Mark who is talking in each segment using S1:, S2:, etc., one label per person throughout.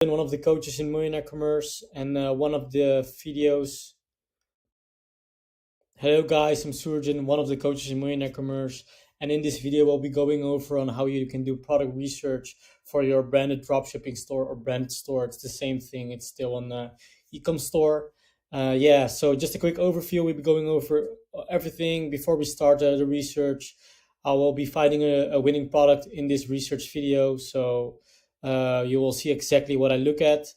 S1: One of the coaches in Millionaire Commerce, and one of the videos. Hello guys, I'm Surgeon, one of the coaches in Millionaire Commerce, and in this video we'll be going over on how you can do product research for your branded dropshipping store or branded store. It's the same thing, it's still an e-com store. So just a quick overview. We'll be going over everything before we start the research. I will be finding a winning product in this research video, so you will see exactly what I look at.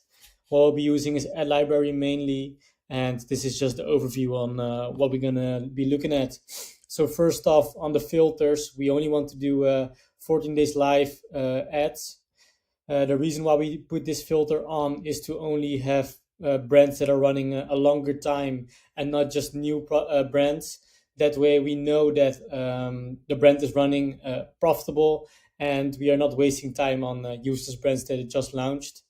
S1: What I'll be using is ad library mainly, and this is just the overview on what we're gonna be looking at. So first off, on the filters, we only want to do 14 days live ads. The reason why we put this filter on is to only have brands that are running a longer time and not just new brands. That way we know that the brand is running profitable and we are not wasting time on useless brands that it just launched.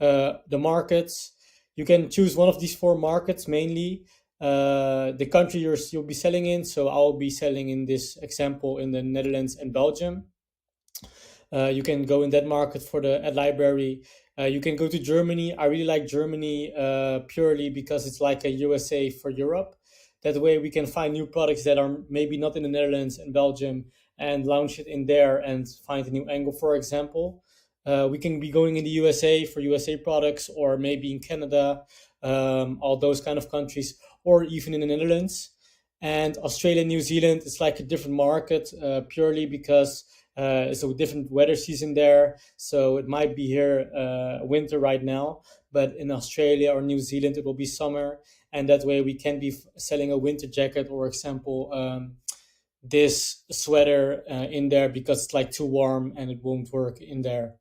S1: The markets, you can choose one of these 4 markets mainly. The country you'll be selling in, so I'll be selling in this example in the Netherlands and Belgium. You can go in that market for the ad library. You can go to Germany. I really like Germany purely because it's like a USA for Europe. That way we can find new products that are maybe not in the Netherlands and Belgium and launch it in there and find a new angle, for example. We can be going in the USA for USA products, or maybe in Canada, all those kind of countries, or even in the Netherlands. And Australia and New Zealand, it's like a different market purely because it's a different weather season there. So it might be here winter right now, but in Australia or New Zealand, it will be summer. And that way we can be selling a winter jacket, or example, this sweater in there because it's like too warm and it won't work in there.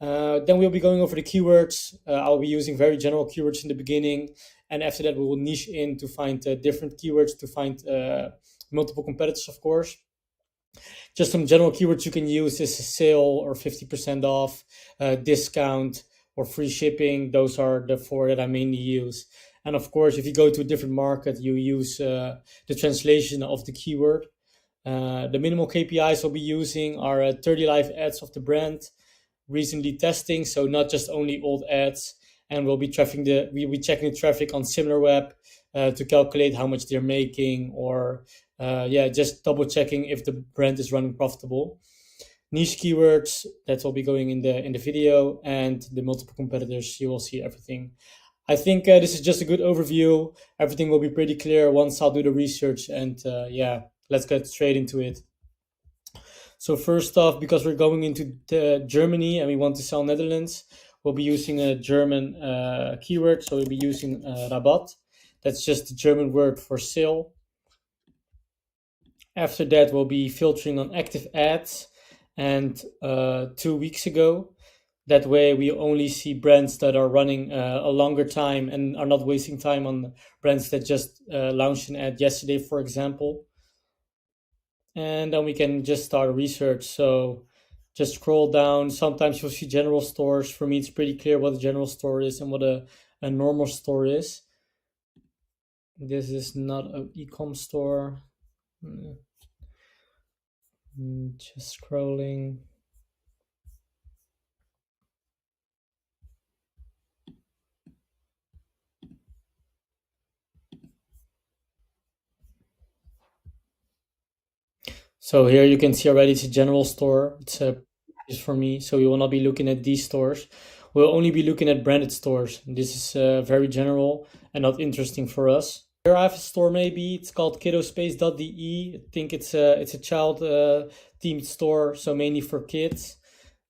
S1: Then we'll be going over the keywords. I'll be using very general keywords in the beginning, and after that we will niche in to find different keywords, to find multiple competitors, of course. Just some general keywords you can use is sale or 50% off, discount, or free shipping. Those are the 4 that I mainly use. And of course, if you go to a different market, you use the translation of the keyword. The minimal KPIs I'll be using are 30 live ads of the brand, recently testing, so not just only old ads, and we'll be checking the traffic on SimilarWeb to calculate how much they're making, or just double checking if the brand is running profitable. Niche keywords, that will be going in the video, and the multiple competitors, you will see everything. I think this is just a good overview. Everything will be pretty clear once I'll do the research, and let's get straight into it. So first off, because we're going into Germany and we want to sell Netherlands, we'll be using a German keyword. So we'll be using Rabatt. That's just the German word for sale. After that, we'll be filtering on active ads, and 2 weeks ago. That way we only see brands that are running a longer time and are not wasting time on brands that just launched an ad yesterday, for example. And then we can just start a research. So just scroll down. Sometimes you'll see general stores. For me, it's pretty clear what a general store is and what a normal store is. This is not an e-com store. Just scrolling. So here you can see already it's a general store. It's for me. So we will not be looking at these stores. We'll only be looking at branded stores. This is very general and not interesting for us. Here I have a store maybe. It's called kiddospace.de. I think it's a child themed store, so mainly for kids.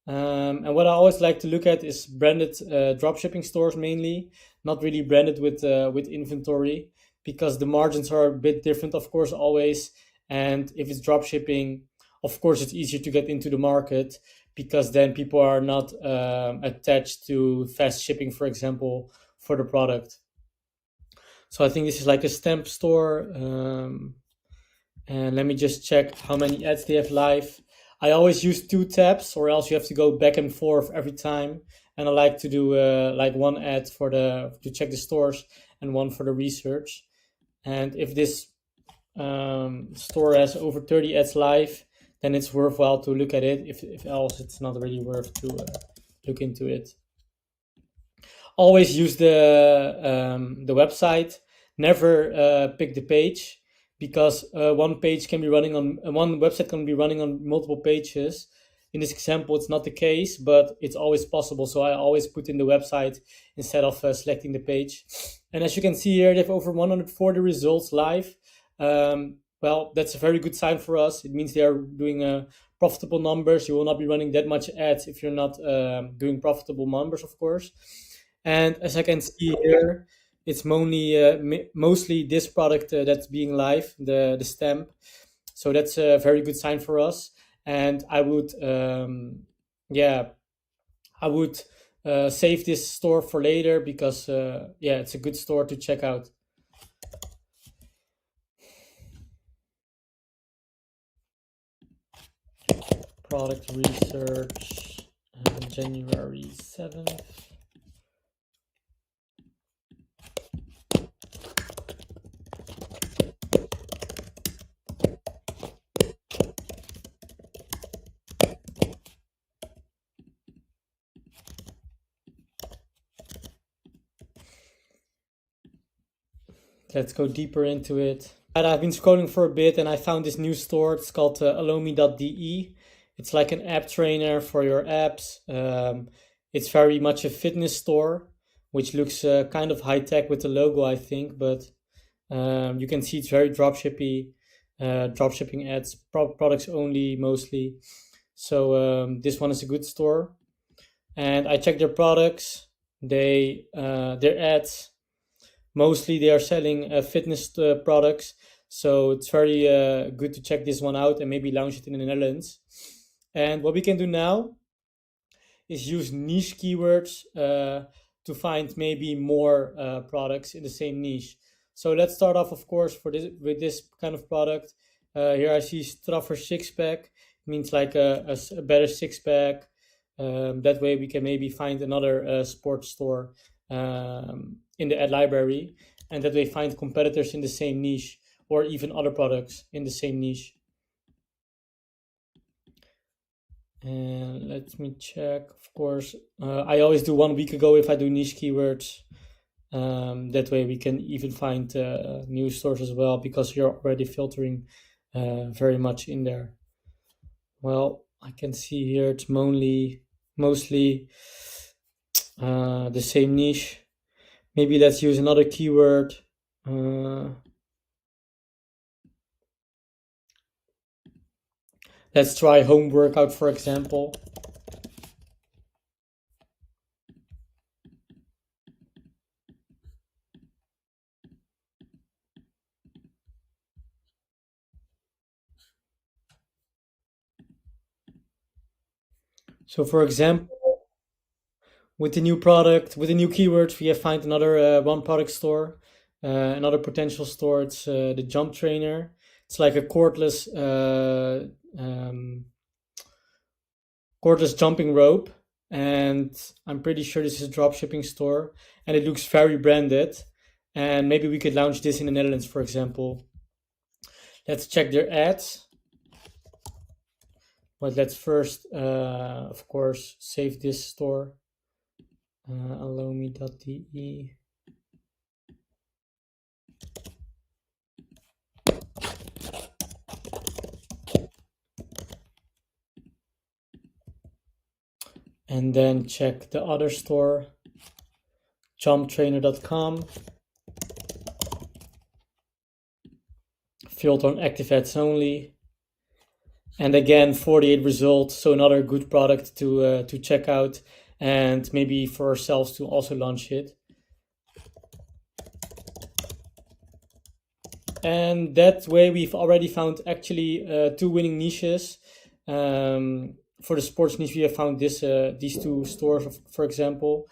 S1: And what I always like to look at is branded dropshipping stores mainly, not really branded with inventory, because the margins are a bit different, of course, always. And if it's dropshipping, of course, it's easier to get into the market because then people are not attached to fast shipping, for example, for the product. So I think this is like a stamp store. And let me just check how many ads they have live. I always use 2 tabs, or else you have to go back and forth every time. And I like to do like 1 ad to check the stores and 1 for the research. And if this store has over 30 ads live, then it's worthwhile to look at it. If else, it's not really worth to look into it. always use the website. Never pick the page, because one page can be running on one website can be running on multiple pages. In this example, it's not the case, but it's always possible. So I always put in the website instead of selecting the page. And as you can see here, they have over 140 results live. Well, that's a very good sign for us. It means they are doing profitable numbers. You will not be running that much ads if you're not doing profitable numbers, of course. And as I can see here, it's mostly this product that's being live, the stamp. So that's a very good sign for us. And I would, yeah, I would save this store for later, because yeah, it's a good store to check out. Product research, January 7th. Let's go deeper into it. I've been scrolling for a bit and I found this new store. It's called allomi.de. It's like an app trainer for your apps. It's very much a fitness store, which looks kind of high tech with the logo, I think. But you can see it's very dropshipping ads, products only mostly. So this one is a good store. And I checked their products, their ads. Mostly they are selling fitness products, so it's very good to check this one out and maybe launch it in the Netherlands. And what we can do now is use niche keywords to find maybe more products in the same niche. So let's start off, of course, with this kind of product. Here I see Straffer six pack, means like a better six pack. That way we can maybe find another sports store in the ad library, and that way find competitors in the same niche, or even other products in the same niche. And let me check. Of course, I always do 1 week ago if I do niche keywords. That way we can even find new stores as well, because you're already filtering very much in there. Well, I can see here it's mostly the same niche. Maybe let's use another keyword. Let's try home workout, for example. So for example, with the new product, with the new keywords, we have find another one product store, another potential store. It's the jump trainer. It's like a cordless jumping rope, and I'm pretty sure this is a drop shipping store, and it looks very branded. And maybe we could launch this in the Netherlands, for example. Let's check their ads. But let's first, of course, save this store. Allomi.de. And then check the other store, jumptrainer.com. Filter on active ads only. And again, 48 results, so another good product to check out, and maybe for ourselves to also launch it. And that way we've already found actually 2 winning niches. For the sports niche, we have found these 2 stores, for example,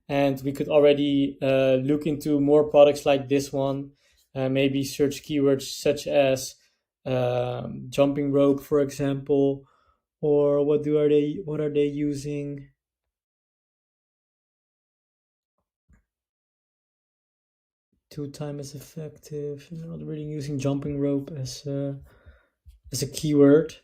S1: and we could already look into more products like this one. Maybe search keywords such as jumping rope, for example, or what are they using? Two time as effective. Not really using jumping rope as a keyword,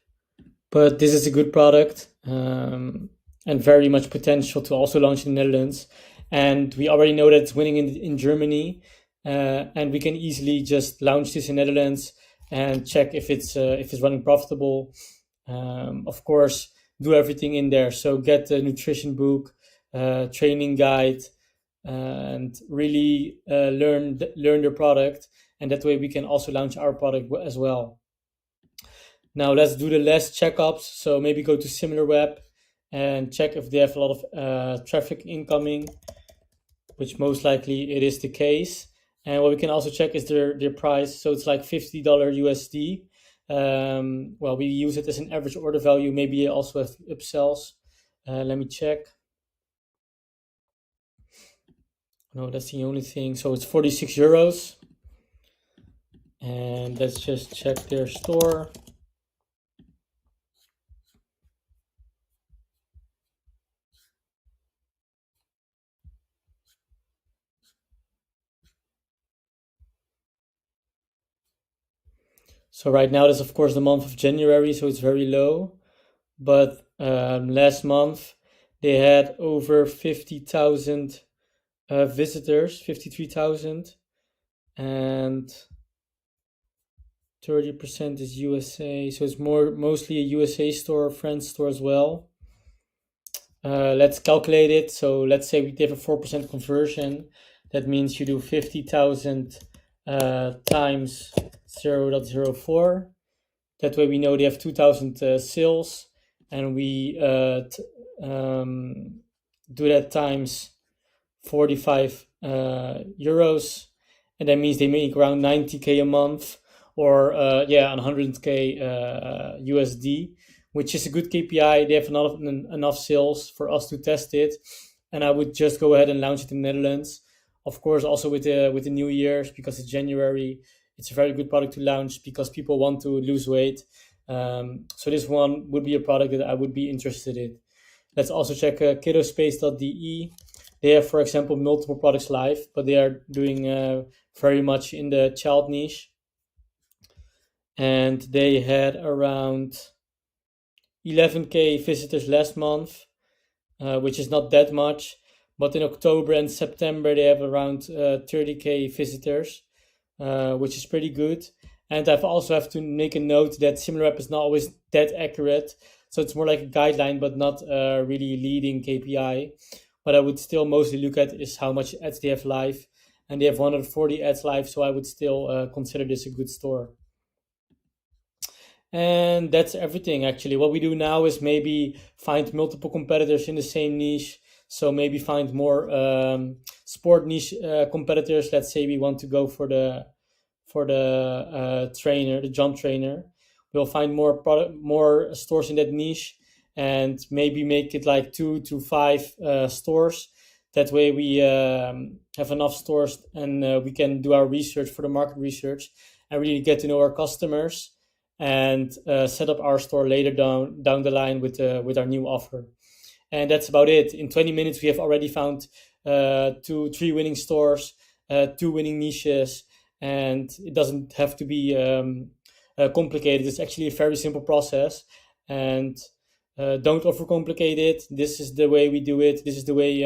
S1: but this is a good product, and very much potential to also launch in the Netherlands. and we already know that it's winning in Germany, and we can easily just launch this in Netherlands and check if it's running profitable. Of course, do everything in there. So get the nutrition book, training guide, and really learn the product, and that way we can also launch our product as well. Now let's do the last checkups. So maybe go to SimilarWeb and check if they have a lot of traffic incoming, which most likely it is the case. And what we can also check is their price. So it's like $50 USD. Well, we use it as an average order value. Maybe also have upsells. Let me check. No, that's the only thing. So it's 46 euros. And let's just check their store. So right now, that's of course the month of January, so it's very low. But last month, they had over 50,000 visitors, 53,000, and 30% is USA. So it's mostly a USA store, French store as well. Let's calculate it. So let's say we have a 4% conversion. That means you do 50,000 times 0.04. That way we know they have 2,000 sales, and we do that times 45 euros, and that means they make around 90k a month, or 100k USD, which is a good KPI. They have enough sales for us to test it, and I would just go ahead and launch it in the Netherlands. Of course, also with the New Year's, because it's January, it's a very good product to launch because people want to lose weight. So this one would be a product that I would be interested in. Let's also check kiddospace.de. They have, for example, multiple products live, but they are doing very much in the child niche. And they had around 11k visitors last month, which is not that much. But in October and September, they have around 30k visitors, which is pretty good. And I also have to make a note that SimilarWeb is not always that accurate. So it's more like a guideline, but not a really leading KPI. What I would still mostly look at is how much ads they have live. And they have 140 ads live, so I would still consider this a good store. And that's everything, actually. What we do now is maybe find multiple competitors in the same niche. So maybe find more sport niche competitors. Let's say we want to go for the trainer, the jump trainer. We'll find more stores in that niche, and maybe make it like 2 to 5 stores. That way we have enough stores, and we can do our research for the market research and really get to know our customers, and set up our store later down the line with our new offer. And that's about it. In 20 minutes, we have already found 3 winning stores, 2 winning niches, and it doesn't have to be complicated. It's actually a very simple process, and don't overcomplicate it. This is the way we do it. This is the way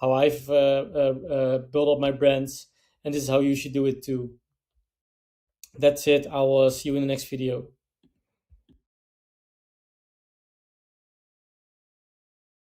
S1: how I've built up my brands, and this is how you should do it too. That's it. I will see you in the next video.